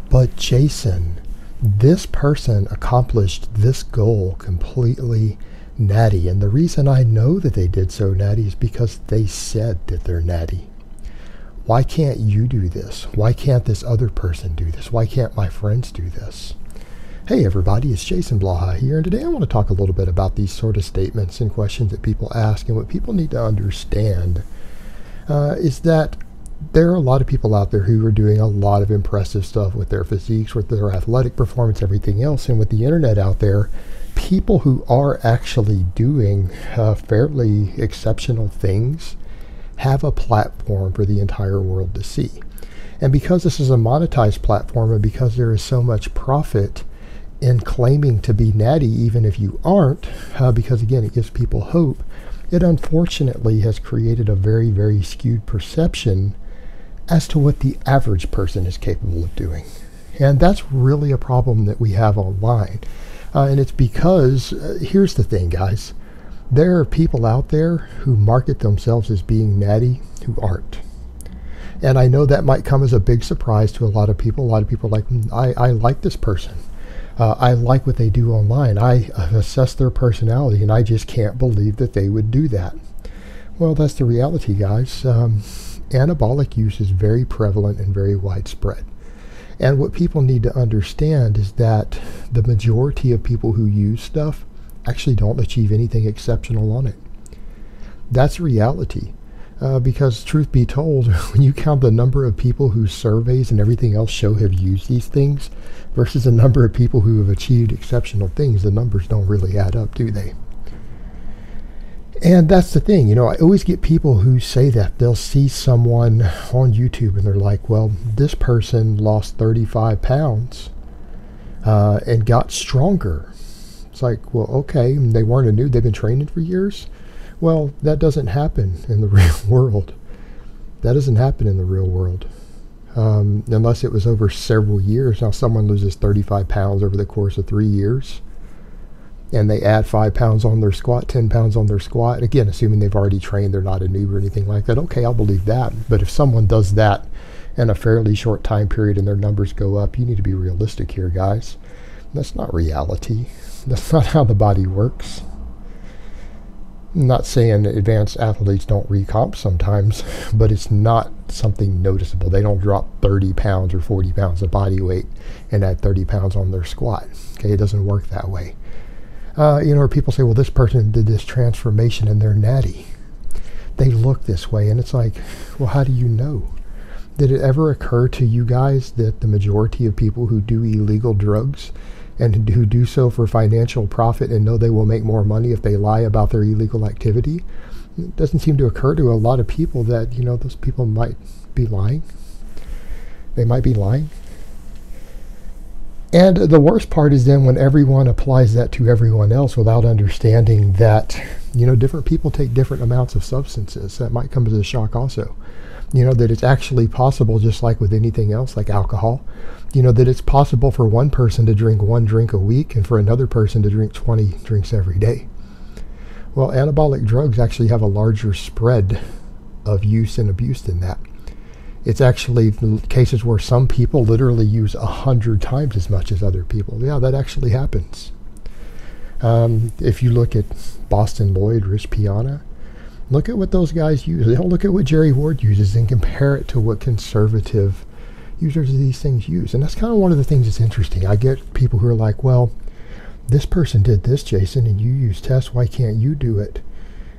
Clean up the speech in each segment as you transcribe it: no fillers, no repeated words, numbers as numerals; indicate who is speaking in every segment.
Speaker 1: But Jason, this person accomplished this goal completely natty. And the reason I know that they did so natty is because they said that they're natty. Why can't you do this? Why can't this other person do this? Why can't my friends do this? Hey everybody, it's Jason Brah here, and today I want to talk a little bit about these sort of statements and questions that people ask. And what people need to understand is that there are a lot of people out there who are doing a lot of impressive stuff with their physiques, with their athletic performance, everything else. And with the internet out there, people who are actually doing fairly exceptional things have a platform for the entire world to see. And because this is a monetized platform, and because there is so much profit in claiming to be natty even if you aren't, because again it gives people hope, it unfortunately has created a very, very skewed perception as to what the average person is capable of doing. And that's really a problem that we have online. And it's because, here's the thing guys, there are people out there who market themselves as being natty who aren't. And I know that might come as a big surprise to a lot of people. A lot of people are like, I like this person. I like what they do online. I assess their personality, and I just can't believe that they would do that. Well, that's the reality, guys. Anabolic use is very prevalent and very widespread. And what people need to understand is that the majority of people who use stuff actually don't achieve anything exceptional on it. That's reality. Because truth be told, when you count the number of people whose surveys and everything else show have used these things versus the number of people who have achieved exceptional things, the numbers don't really add up, do they? And that's the thing, you know, I always get people who say that they'll see someone on YouTube and they're like, well, this person lost 35 pounds and got stronger. It's like, well, okay, they weren't a new, they've been training for years. Well, that doesn't happen in the real world. That doesn't happen in the real world. Unless it was over several years. Now, someone loses 35 pounds over the course of 3 years, and they add 5 pounds on their squat, 10 pounds on their squat. Again, assuming they've already trained, they're not a noob or anything like that. Okay, I'll believe that. But if someone does that in a fairly short time period and their numbers go up, you need to be realistic here, guys. That's not reality. That's not how the body works. I'm not saying advanced athletes don't recomp sometimes, but it's not something noticeable. They don't drop 30 pounds or 40 pounds of body weight and add 30 pounds on their squat. Okay, it doesn't work that way. You know, people say, well, this person did this transformation and they're natty. They look this way, and it's like, well, how do you know? Did it ever occur to you guys that the majority of people who do illegal drugs and who do so for financial profit and know they will make more money if they lie about their illegal activity? It doesn't seem to occur to a lot of people that, you know, those people might be lying. They might be lying. And the worst part is then when everyone applies that to everyone else without understanding that, you know, different people take different amounts of substances. That might come as a shock also. You know, that it's actually possible, just like with anything else, like alcohol, you know, that it's possible for one person to drink 1 drink a week and for another person to drink 20 drinks every day. Well, anabolic drugs actually have a larger spread of use and abuse than that. It's actually cases where some people literally use 100 times as much as other people. Yeah, that actually happens. If you look at Boston Lloyd, Rich Piana, look at what those guys use. Don't look at what Jerry Ward uses and compare it to what conservative users of these things use. And that's kind of one of the things that's interesting. I get people who are like, well, this person did this, Jason, and you use tests. Why can't you do it?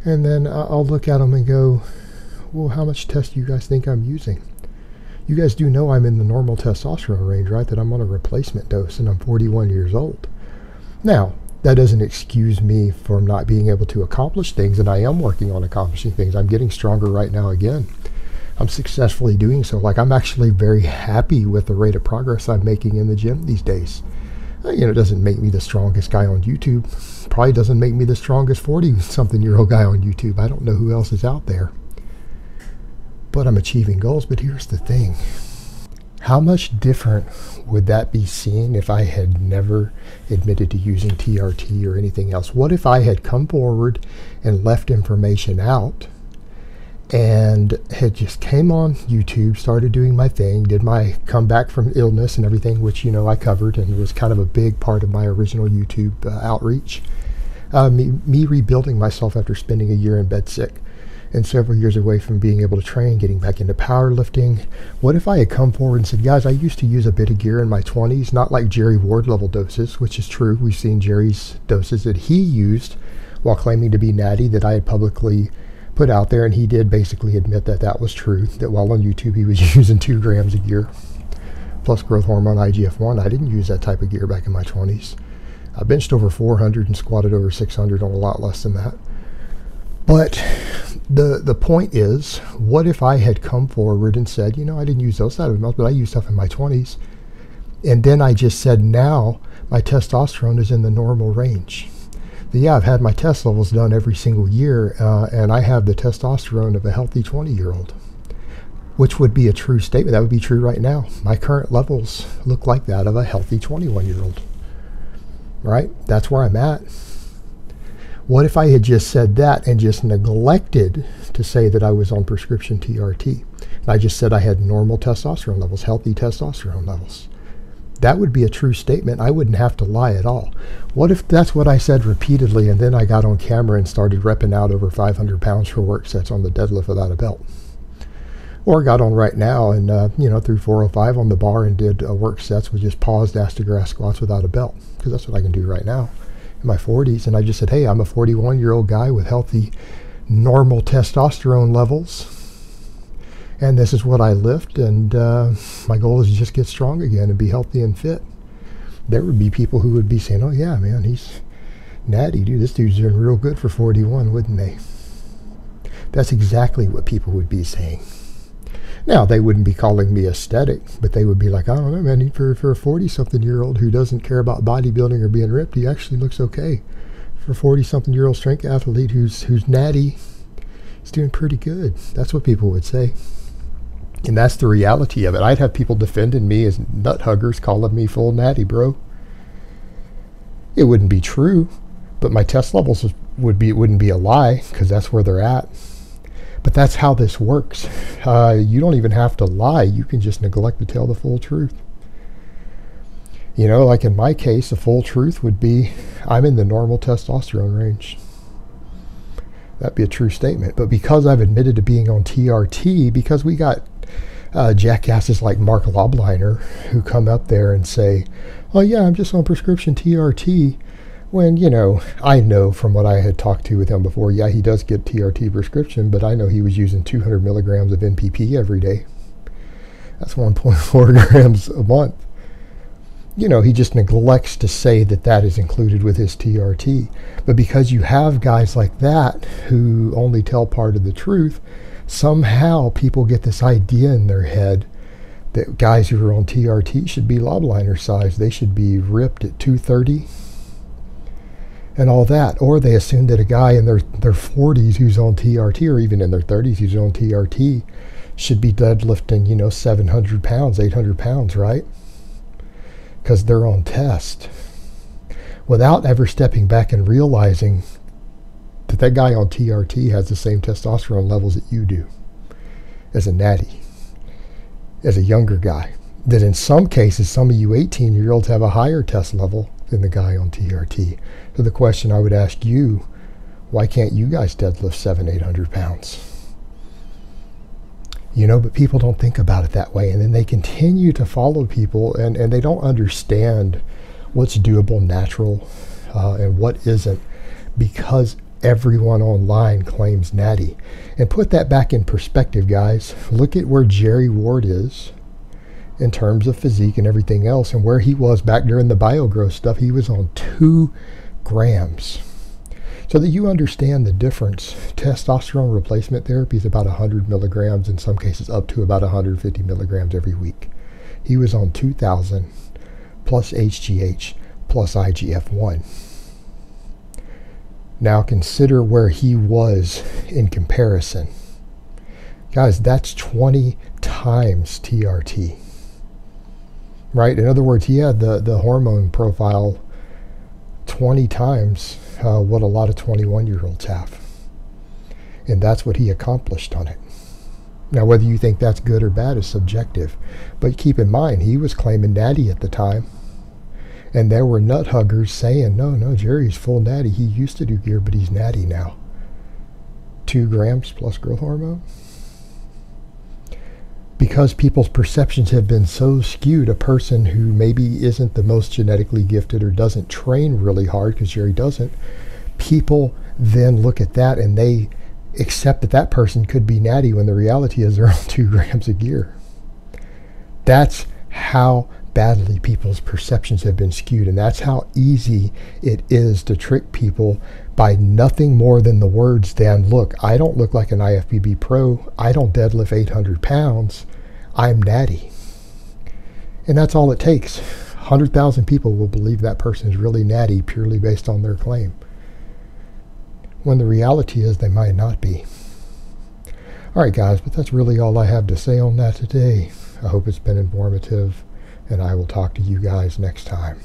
Speaker 1: And then I'll look at them and go, well, how much test do you guys think I'm using? You guys do know I'm in the normal testosterone range, right? That I'm on a replacement dose and I'm 41 years old. Now, that doesn't excuse me from not being able to accomplish things, and I am working on accomplishing things. I'm getting stronger right now again. I'm successfully doing so. Like, I'm actually very happy with the rate of progress I'm making in the gym these days. You know, it doesn't make me the strongest guy on YouTube. Probably doesn't make me the strongest 40-something-year-old guy on YouTube. I don't know who else is out there. But I'm achieving goals. But here's the thing. How much different would that be seen if I had never admitted to using TRT or anything else? What if I had come forward and left information out and had just came on YouTube, started doing my thing, did my comeback from illness and everything, which, you know, I covered and was kind of a big part of my original YouTube outreach. Me rebuilding myself after spending a year in bed sick and several years away from being able to train, getting back into powerlifting. What if I had come forward and said, guys, I used to use a bit of gear in my 20s, not like Jerry Ward level doses, which is true. We've seen Jerry's doses that he used while claiming to be Natty that I had publicly put out there, and he did basically admit that that was true, that while on YouTube he was using 2 grams of gear plus growth hormone IGF-1. I didn't use that type of gear back in my 20s. I benched over 400 and squatted over 600 on a lot less than that. But the point is, what if I had come forward and said, you know, I didn't use those side of amounts, but I used stuff in my 20s, and then I just said, now my testosterone is in the normal range. Yeah, I've had my test levels done every single year, and I have the testosterone of a healthy 20-year-old, which would be a true statement. That would be true right now. My current levels look like that of a healthy 21-year-old, right? That's where I'm at. What if I had just said that and just neglected to say that I was on prescription TRT? And I just said I had normal testosterone levels, healthy testosterone levels. That would be a true statement. I wouldn't have to lie at all. What if that's what I said repeatedly, and then I got on camera and started repping out over 500 pounds for work sets on the deadlift without a belt? Or got on right now and, you know, threw 405 on the bar and did work sets with just paused ass to grass squats without a belt, because that's what I can do right now in my 40s. And I just said, hey, I'm a 41-year-old guy with healthy, normal testosterone levels, and this is what I lift, and my goal is to just get strong again and be healthy and fit. There would be people who would be saying, oh yeah, man, he's Natty, dude, this dude's doing real good for 41, wouldn't they? That's exactly what people would be saying. Now, they wouldn't be calling me aesthetic, but they would be like, I don't know, man, for a 40-something-year-old who doesn't care about bodybuilding or being ripped, he actually looks okay. For a 40-something-year-old strength athlete who's Natty, he's doing pretty good. That's what people would say. And that's the reality of it. I'd have people defending me as nut huggers, calling me full Natty, bro. It wouldn't be true, but my test levels wouldn't be a lie, because that's where they're at. But that's how this works. You don't even have to lie. You can just neglect to tell the full truth. You know, like in my case, the full truth would be I'm in the normal testosterone range. That'd be a true statement. But because I've admitted to being on TRT, because we got jackasses like Mark Lobliner who come up there and say, oh yeah, I'm just on prescription TRT, when, you know, I know from what I had talked to with him before, yeah, he does get TRT prescription, but I know he was using 200 milligrams of NPP every day. That's 1.4 grams a month. You know, he just neglects to say that that is included with his TRT. But because you have guys like that who only tell part of the truth, somehow people get this idea in their head that guys who are on TRT should be Lobliner size. They should be ripped at 230 and all that. Or they assume that a guy in their 40s who's on TRT, or even in their 30s who's on TRT, should be deadlifting, you know, 700 pounds, 800 pounds, right? Because they're on test, without ever stepping back and realizing that that guy on TRT has the same testosterone levels that you do as a Natty, as a younger guy. That in some cases, some of you 18-year-olds have a higher test level than the guy on TRT. So the question I would ask you, why can't you guys deadlift 700-800 pounds? You know, but people don't think about it that way, and then they continue to follow people, and they don't understand what's doable, natural, and what isn't, because everyone online claims Natty. And put that back in perspective, guys. Look at where Jerry Ward is in terms of physique and everything else, and where he was back during the BioGrow stuff. He was on 2 grams. So that you understand the difference. Testosterone replacement therapy is about 100 milligrams, in some cases up to about 150 milligrams every week. He was on 2,000 plus HGH plus IGF-1. Now consider where he was in comparison. Guys, that's 20 times TRT. Right? In other words, he had the hormone profile 20 times what a lot of 21-year-olds have. And that's what he accomplished on it. Now, whether you think that's good or bad is subjective. But keep in mind, he was claiming natty at the time. And there were nut huggers saying, no, Jerry's full natty. He used to do gear, but he's natty now. 2 grams plus growth hormone. Because people's perceptions have been so skewed, a person who maybe isn't the most genetically gifted or doesn't train really hard, because Jerry doesn't, people then look at that and they accept that that person could be natty when the reality is they're on 2 grams of gear. That's how badly people's perceptions have been skewed, and that's how easy it is to trick people by nothing more than the words, Dan, look, I don't look like an IFBB pro, I don't deadlift 800 pounds, I'm natty. And that's all it takes. 100,000 people will believe that person is really natty purely based on their claim, when the reality is they might not be. Alright guys, but that's really all I have to say on that today. I hope it's been informative, and I will talk to you guys next time.